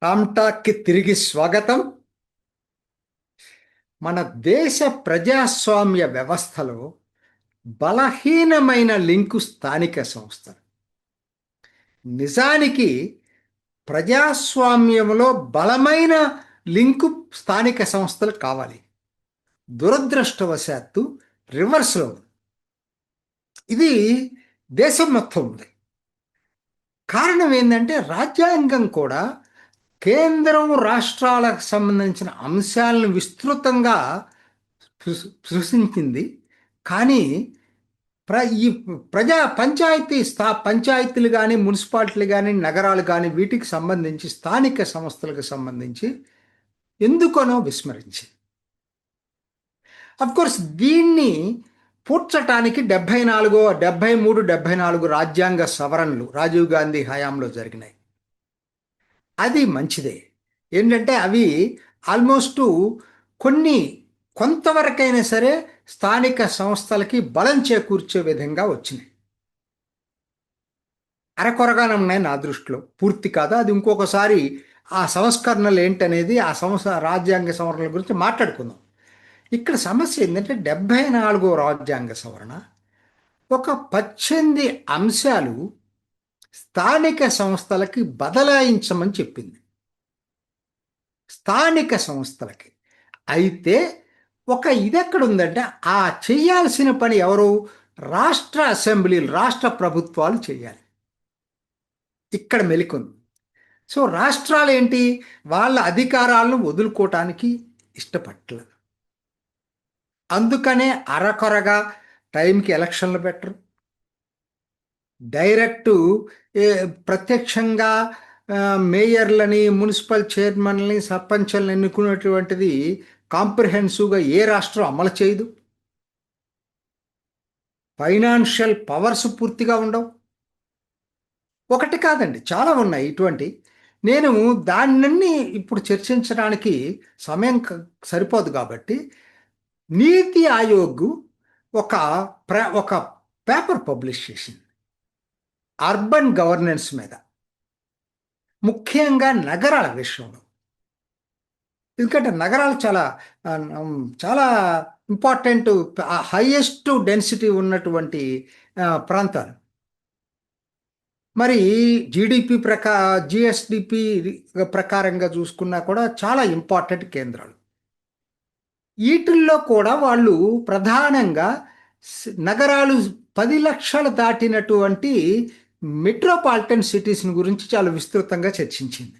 రామ్టాక్కి తిరిగి స్వాగతం. మన దేశ ప్రజాస్వామ్య వ్యవస్థలో బలహీనమైన లింకు స్థానిక సంస్థలు. నిజానికి ప్రజాస్వామ్యంలో బలమైన లింకు స్థానిక సంస్థలు కావాలి. దురదృష్టవశాత్తు రివర్స్లో ఉంది. ఇది దేశం మొత్తం ఉంది. కారణం ఏంటంటే రాజ్యాంగం కూడా కేంద్రం రాష్ట్రాలకు సంబంధించిన అంశాలను విస్తృతంగా సృష్టించింది. కానీ ప్ర ఈ ప్రజా పంచాయతీలు కానీ మున్సిపాలిటీలు కానీ నగరాలు కానీ వీటికి సంబంధించి స్థానిక సంస్థలకు సంబంధించి ఎందుకనో విస్మరించి కోర్స్ దీన్ని పూడ్చటానికి 73 రాజ్యాంగ సవరణలు రాజీవ్ గాంధీ హయాంలో జరిగినాయి. అది మంచిదే. ఏంటంటే అవి ఆల్మోస్ట్ కొంతవరకైనా సరే స్థానిక సంస్థలకి బలం చేకూర్చే విధంగా వచ్చినాయి. అరకొరగానే ఉన్నాయి నా దృష్టిలో, పూర్తి కాదు. అది ఇంకొకసారి ఆ సంస్కరణలు ఏంటనేది ఆ రాజ్యాంగ సవరణల గురించి మాట్లాడుకుందాం. ఇక్కడ సమస్య ఏంటంటే 74వ రాజ్యాంగ సవరణ ఒక 18 అంశాలు స్థానిక సంస్థలకి బదలాయించమని చెప్పింది. స్థానిక సంస్థలకి అయితే ఇది ఎక్కడ ఉందంటే ఆ చేయాల్సిన పని ఎవరు? రాష్ట్ర అసెంబ్లీలు, రాష్ట్ర ప్రభుత్వాలు చేయాలి. ఇక్కడ మెలికొంది. సో రాష్ట్రాలు ఏంటి, వాళ్ళ అధికారాలను వదులుకోవటానికి ఇష్టపడలేదు. అందుకనే అరకొరగా టైంకి ఎలక్షన్లు పెట్టరు. డైరెక్టు ప్రత్యక్షంగా మేయర్లని, మున్సిపల్ చైర్మన్ని, సర్పంచ్లను ఎన్నుకునేటువంటిది కాంప్రిహెన్సివ్గా ఏ రాష్ట్రం అమలు చేయదు. ఫైనాన్షియల్ పవర్స్ పూర్తిగా ఉండవు. ఒకటి కాదండి, చాలా ఉన్నాయి ఇటువంటి. నేను దాన్ని ఇప్పుడు చర్చించడానికి సమయం సరిపోదు కాబట్టి నీతి ఆయోగ్ ఒక పేపర్ పబ్లిష్ చేసింది అర్బన్ గవర్నెన్స్ మీద, ముఖ్యంగా నగరాల విషయంలో. ఎందుకంటే నగరాలు చాలా చాలా ఇంపార్టెంట్, హైయెస్ట్ డెన్సిటీ ఉన్నటువంటి ప్రాంతాలు. మరి జిఎస్డిపి ప్రకారంగా చూసుకున్నా కూడా చాలా ఇంపార్టెంట్ కేంద్రాలు. వీటిల్లో కూడా వాళ్ళు ప్రధానంగా నగరాలు 10 లక్షలు దాటినటువంటి మెట్రోపాలిటన్ సిటీస్ని గురించి చాలా విస్తృతంగా చర్చించింది.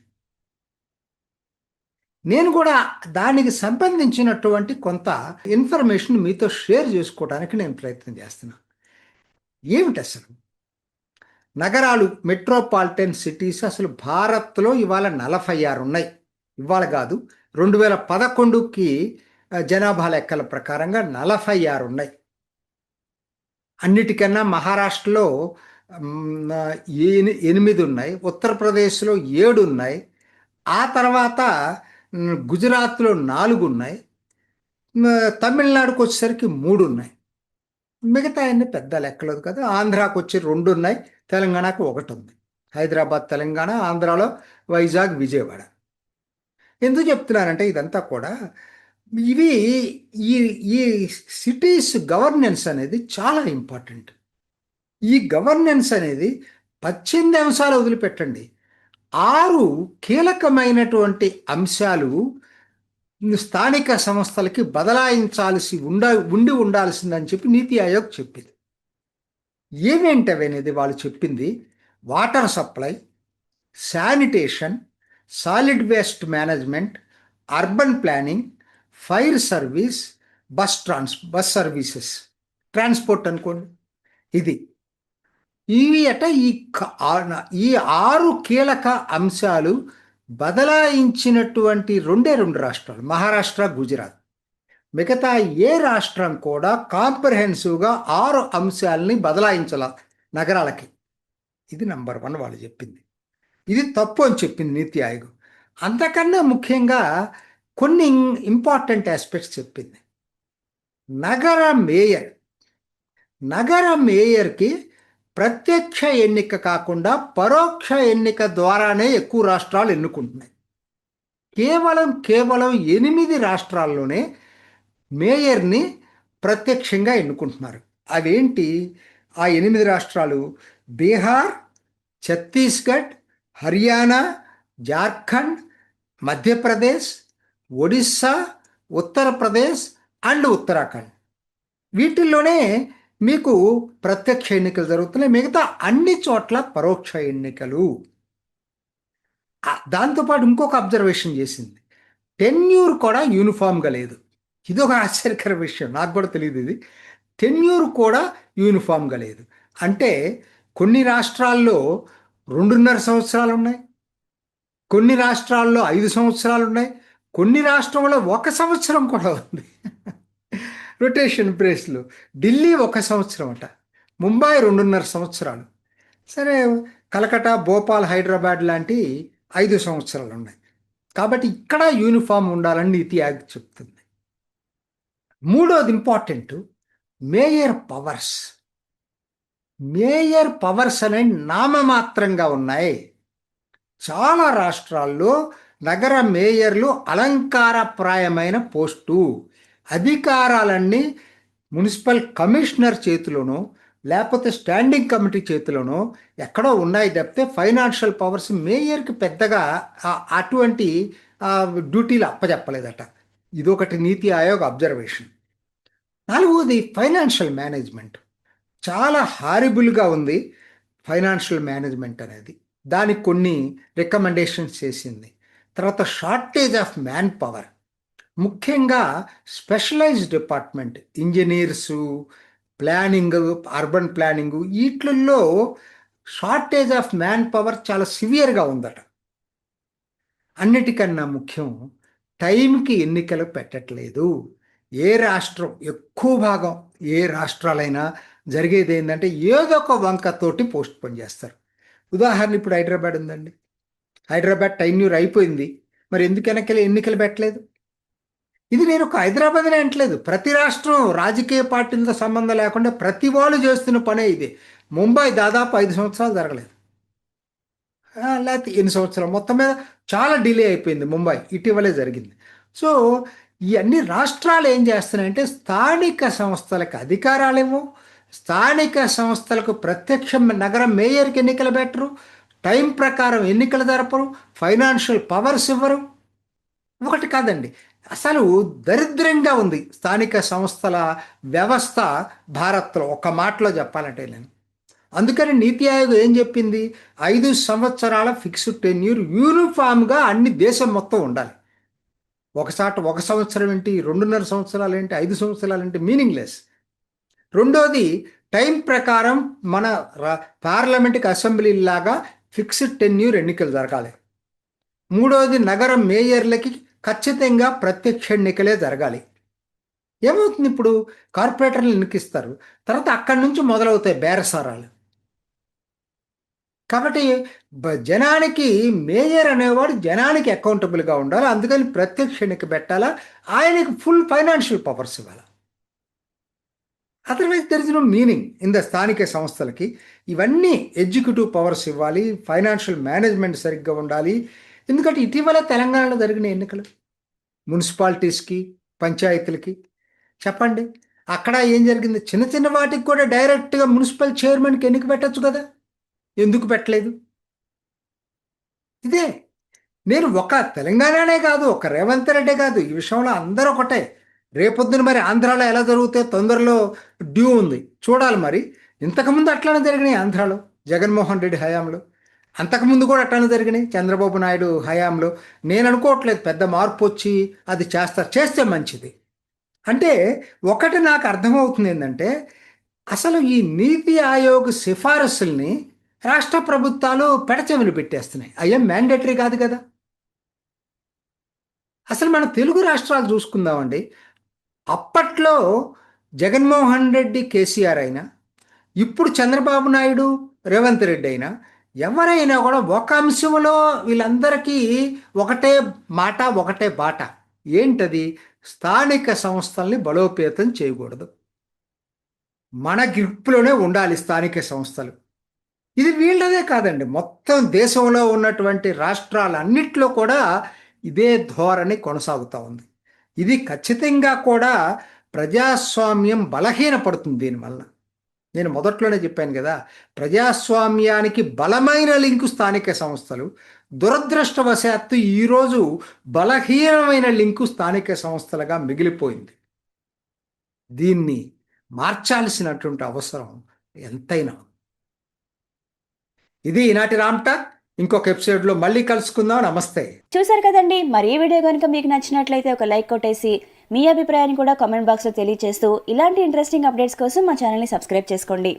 నేను కూడా దానికి సంబంధించినటువంటి కొంత ఇన్ఫర్మేషన్ మీతో షేర్ చేసుకోవడానికి నేను ప్రయత్నం చేస్తున్నాను. ఏమిటి అసలు నగరాలు, మెట్రోపాలిటన్ సిటీస్ అసలు భారత్లో ఇవాళ 46 ఉన్నాయి. ఇవాళ కాదు, 2011కి జనాభా లెక్కల ప్రకారంగా 46 ఉన్నాయి. అన్నిటికన్నా మహారాష్ట్రలో 8 ఉన్నాయి, ఉత్తరప్రదేశ్లో 7 ఉన్నాయి, ఆ తర్వాత గుజరాత్లో 4 ఉన్నాయి, తమిళనాడుకు వచ్చేసరికి 3 ఉన్నాయి. మిగతా అన్ని పెద్ద లెక్కలేదు కదా. ఆంధ్రాకు వచ్చి 2 ఉన్నాయి, తెలంగాణకు 1 ఉంది. హైదరాబాద్ తెలంగాణ, ఆంధ్రాలో వైజాగ్, విజయవాడ. ఎందుకు చెప్తున్నానంటే ఇదంతా కూడా ఇవి ఈ సిటీస్ గవర్నెన్స్ అనేది చాలా ఇంపార్టెంట్. ఈ గవర్నెన్స్ అనేది 18 అంశాలు వదిలిపెట్టండి, 6 కీలకమైనటువంటి అంశాలు స్థానిక సంస్థలకి బదలాయించాల్సి ఉండాల్సిందని చెప్పి నీతి ఆయోగ్ చెప్పింది. ఏమేంటనేది వాళ్ళు చెప్పింది: water supply, sanitation, solid waste management, urban planning, fire service, bus services, transport అనుకోండి. ఇవి ఈ 6 కీలక అంశాలు బదలాయించినటువంటి 2 రాష్ట్రాలు, మహారాష్ట్ర, గుజరాత్. మిగతా ఏ రాష్ట్రం కూడా కాంప్రహెన్సివ్గా 6 అంశాలని బదలాయించాల నగరాలకి. ఇది నంబర్ 1 వాళ్ళు చెప్పింది. ఇది తప్పు అని చెప్పింది నీతి ఆయోగ్. అంతకన్నా ముఖ్యంగా కొన్ని ఇంపార్టెంట్ ఆస్పెక్ట్స్ చెప్పింది. నగర మేయర్కి ప్రత్యక్ష ఎన్నిక కాకుండా పరోక్ష ఎన్నిక ద్వారానే ఎక్కువ రాష్ట్రాలు ఎన్నుకుంటున్నాయి. కేవలం 8 రాష్ట్రాల్లోనే మేయర్ని ప్రత్యక్షంగా ఎన్నుకుంటున్నారు. అవేంటి ఆ 8 రాష్ట్రాలు? బీహార్, ఛత్తీస్గఢ్, హర్యానా, జార్ఖండ్, మధ్యప్రదేశ్, ఒడిస్సా, ఉత్తరప్రదేశ్ అండ్ ఉత్తరాఖండ్. వీటిల్లోనే మీకు ప్రత్యక్ష ఎన్నికలు జరుగుతున్నాయి. మిగతా అన్ని చోట్ల పరోక్ష ఎన్నికలు. దాంతోపాటు ఇంకొక అబ్జర్వేషన్ చేసింది, టెన్యూర్ కూడా యూనిఫామ్గా లేదు. ఇది ఒక ఆశ్చర్యకర విషయం, నాకు కూడా తెలియదు ఇది. టెన్యూర్ కూడా యూనిఫామ్గా లేదు. అంటే కొన్ని రాష్ట్రాల్లో 2.5 సంవత్సరాలు ఉన్నాయి, కొన్ని రాష్ట్రాల్లో 5 సంవత్సరాలు ఉన్నాయి, కొన్ని రాష్ట్రంలో 1 సంవత్సరం కూడా ఉంది. రొటేషన్ ప్లేస్లు ఢిల్లీ 1 సంవత్సరం అట, ముంబై 2.5 సంవత్సరాలు. సరే, కలకటా, భోపాల్, హైదరాబాద్ లాంటి 5 సంవత్సరాలు ఉన్నాయి. కాబట్టి ఇక్కడ యూనిఫామ్ ఉండాలని నీతి ఆయోగ్ చెప్తుంది. మూడోది important, mayor powers. Mayor powers అనేవి నామమాత్రంగా ఉన్నాయి. చాలా రాష్ట్రాల్లో నగర మేయర్లు అలంకారప్రాయమైన పోస్టు. అధికారాలన్నీ మున్సిపల్ కమిషనర్ చేతిలోనో లేకపోతే స్టాండింగ్ కమిటీ చేతిలోనో ఎక్కడో ఉన్నాయి తప్పితే ఫైనాన్షియల్ పవర్స్ మేయర్కి పెద్దగా అటువంటి డ్యూటీలు అప్పచెప్పలేదట. ఇదొకటి నీతి ఆయోగ్ అబ్జర్వేషన్. నాలుగవది ఫైనాన్షియల్ మేనేజ్మెంట్. చాలా హారిబుల్గా ఉంది ఫైనాన్షియల్ మేనేజ్మెంట్ అనేది. దానికి కొన్ని రికమెండేషన్స్ చేసింది. తర్వాత షార్టేజ్ ఆఫ్ మ్యాన్ పవర్, ముఖ్యంగా specialized department, engineers, planning, urban planning, వీటిల్లో షార్టేజ్ ఆఫ్ మ్యాన్ పవర్ చాలా సివియర్గా ఉందట. అన్నిటికన్నా ముఖ్యం, టైంకి ఎన్నికలు పెట్టట్లేదు. ఏ రాష్ట్రం ఎక్కువ భాగం ఏ రాష్ట్రాలైనా జరిగేది ఏంటంటే ఏదో ఒక వంకతోటి పోస్ట్ పోన్ చేస్తారు. ఉదాహరణ ఇప్పుడు హైదరాబాద్ ఉందండి. హైదరాబాద్ టైన్యూర్ అయిపోయింది, మరి ఎందుకు ఎన్నికలు పెట్టలేదు? ఇది నేను ఒక హైదరాబాద్నే అంటలేదు, ప్రతి రాష్ట్రం రాజకీయ పార్టీలతో సంబంధం లేకుండా ప్రతి వాళ్ళు చేస్తున్న పనే ఇది. ముంబై దాదాపు 5 సంవత్సరాలు జరగలేదు, లేకపోతే 8 సంవత్సరాలు, మొత్తం మీద చాలా డిలే అయిపోయింది. ముంబై ఇటీవలే జరిగింది. సో ఈ అన్ని రాష్ట్రాలు ఏం చేస్తున్నాయంటే స్థానిక సంస్థలకు అధికారాలేమో, స్థానిక సంస్థలకు ప్రత్యక్ష నగర మేయర్కి ఎన్నికలు పెట్టరు, టైం ప్రకారం ఎన్నికలు జరపరు, ఫైనాన్షియల్ పవర్స్ ఇవ్వరు. ఒకటి కాదండి, అసలు దరిద్రంగా ఉంది స్థానిక సంస్థల వ్యవస్థ భారత్లో. ఒక మాటలో చెప్పాలంటే నేను అందుకని నీతి ఆయోగ్ ఏం చెప్పింది, 5 సంవత్సరాల ఫిక్స్డ్ టెన్యూర్ యూనిఫామ్గా అన్ని దేశం మొత్తం ఉండాలి. 1 సంవత్సరం ఏంటి, 2.5 సంవత్సరాలు ఏంటి, 5 సంవత్సరాలు ఏంటి, మీనింగ్లెస్. రెండోది, టైం ప్రకారం మన పార్లమెంట్కి అసెంబ్లీ లాగా ఫిక్స్డ్ టెన్యూర్ ఎన్నికలు జరగాలి. మూడోది, నగర మేయర్లకి ఖచ్చితంగా ప్రత్యక్ష ఎన్నికలే జరగాలి. ఏమవుతుంది, ఇప్పుడు కార్పొరేటర్లు ఎన్నికిస్తారు, తర్వాత అక్కడి నుంచి మొదలవుతాయి బేరసారాలు. కాబట్టి జనానికి మేయర్ అనేవాడు జనానికి అకౌంటబుల్గా ఉండాలి. అందుకని ప్రత్యక్ష ఎన్నిక పెట్టాలా, ఆయనకి ఫుల్ ఫైనాన్షియల్ పవర్స్ ఇవ్వాలి. Otherwise there is no meaning in the స్థానిక సంస్థలకి. ఇవన్నీ ఎగ్జిక్యూటివ్ పవర్స్ ఇవ్వాలి, ఫైనాన్షియల్ మేనేజ్మెంట్ సరిగ్గా ఉండాలి. ఎందుకంటే ఇటీవల తెలంగాణలో జరిగిన ఎన్నికలు మున్సిపాలిటీస్కి, పంచాయతీలకి చెప్పండి, అక్కడ ఏం జరిగింది? చిన్న చిన్న వాటికి కూడా డైరెక్ట్గా మున్సిపల్ చైర్మన్కి ఎన్నిక పెట్టచ్చు కదా, ఎందుకు పెట్టలేదు? ఇదే నేను ఒక తెలంగాణనే కాదు, ఒక రేవంత్ రెడ్డే కాదు, ఈ విషయంలో అందరూ ఒకటే. రేపొద్దున మరి ఆంధ్రాలో ఎలా జరిగితే తొందరలో డ్యూ ఉంది, చూడాలి. మరి ఇంతకుముందు అట్లానే జరిగినాయి ఆంధ్రాలో జగన్మోహన్ రెడ్డి హయాంలో, అంతకుముందు కూడా అట్లానే జరిగినాయి చంద్రబాబు నాయుడు హయాంలో. నేను అనుకోవట్లేదు పెద్ద మార్పు వచ్చి అది చేస్తే మంచిది. అంటే ఒకటి నాకు అర్థమవుతుంది ఏంటంటే, అసలు ఈ నీతి ఆయోగ్ సిఫారసుల్ని రాష్ట్ర ప్రభుత్వాలు పెడచెవిని పెట్టేస్తున్నాయి. అయ్యేం మ్యాండేటరీ కాదు కదా. అసలు మన తెలుగు రాష్ట్రాలు చూసుకుందామండి, అప్పట్లో జగన్మోహన్ రెడ్డి, కేసీఆర్ అయినా, ఇప్పుడు చంద్రబాబు నాయుడు, రేవంత్ రెడ్డి అయినా, ఎవరైనా కూడా ఒక అంశంలో వీళ్ళందరికీ ఒకటే మాట, ఒకటే బాట. ఏంటది? స్థానిక సంస్థల్ని బలోపేతం చేయకూడదు, మన గ్రిప్లోనే ఉండాలి స్థానిక సంస్థలు. ఇది వీళ్ళదే కాదండి, మొత్తం దేశంలో ఉన్నటువంటి రాష్ట్రాలన్నిట్లో కూడా ఇదే ధోరణి కొనసాగుతూ ఉంది. ఇది ఖచ్చితంగా కూడా ప్రజాస్వామ్యం బలహీనపడుతుంది దీనివల్ల. నేను మొదట్లోనే చెప్పాను కదా, ప్రజాస్వామ్యానికి బలమైన లింకు స్థానిక సంస్థలు, దురదృష్టవశాత్తు ఈరోజు బలహీనమైన లింకు స్థానిక సంస్థలుగా మిగిలిపోయింది. దీన్ని మార్చాల్సినటువంటి అవసరం ఎంతైనా. ఇది ఈనాటి రామ్టాక్. ఇంకొక ఎపిసోడ్లో మళ్ళీ కలుసుకుందాం. నమస్తే. చూసారు కదండి, మరి ఈ వీడియో కనుక మీకు నచ్చినట్లయితే ఒక లైక్ కొట్టేసి మీ అభిప్రాయాన్ని కూడా కామెంట్ బాక్స్లో తెలియజేస్తూ ఇలాంటి ఇంట్రెస్టింగ్ అప్డేట్స్ కోసం మా ఛానల్ని సబ్స్క్రైబ్ చేసుకోండి.